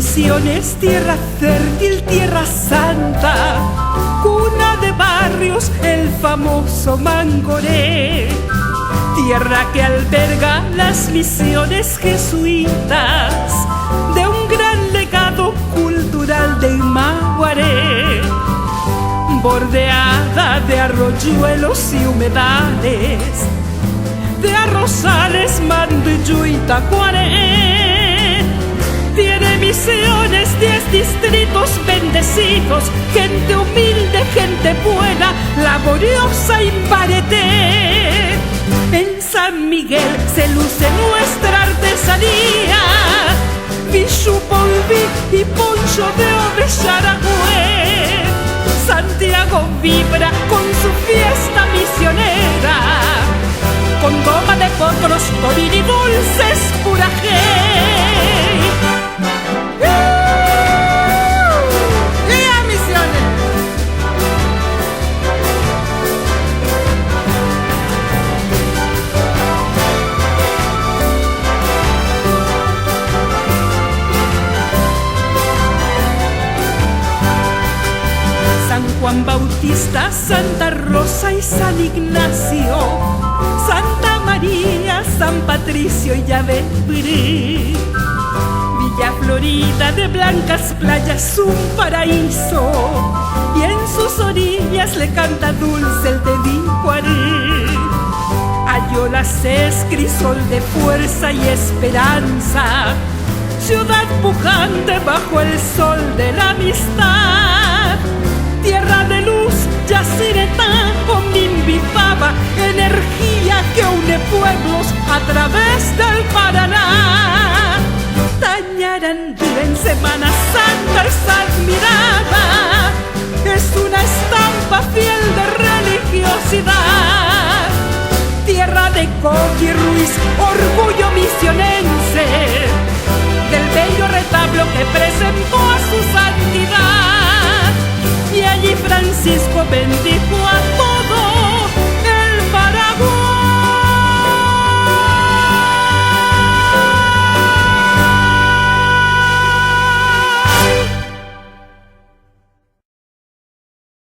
Misiones, tierra fértil, tierra santa, cuna de barrios, el famoso Mangoré, tierra que alberga las misiones jesuitas de un gran legado cultural de Imaguaré, bordeada de arroyuelos y humedales, de arrozales, Manduyu y Tacuaré. Tiene misiones, 10 distritos bendecidos, gente humilde, gente buena, laboriosa y Imbareté. En San Miguel se luce nuestra artesanía, Vishu, polví y poncho de Ovellaragüe. Santiago vibra con su fiesta misionera, con goma de potros, tobín y dulces purajé. ¡Viva Misiones! San Juan Bautista, Santa Rosa y San Ignacio, Santa María, San Patricio y Yavetri. Villa Florida de blancas playas, un paraíso, y en sus orillas le canta dulce el Tebicuaré. Ayolas es crisol de fuerza y esperanza, ciudad pujante bajo el sol de la amistad. Tierra de luz, Yacyretá, Omimbipaba, energía que une pueblos a través del Paraná. Tañarandú en Semana Santa es admirada, es una estampa fiel de religiosidad. Tierra de Coqui Ruiz, orgullo misionense, del bello retablo que presentó a su santidad. Y allí Francisco bendijo a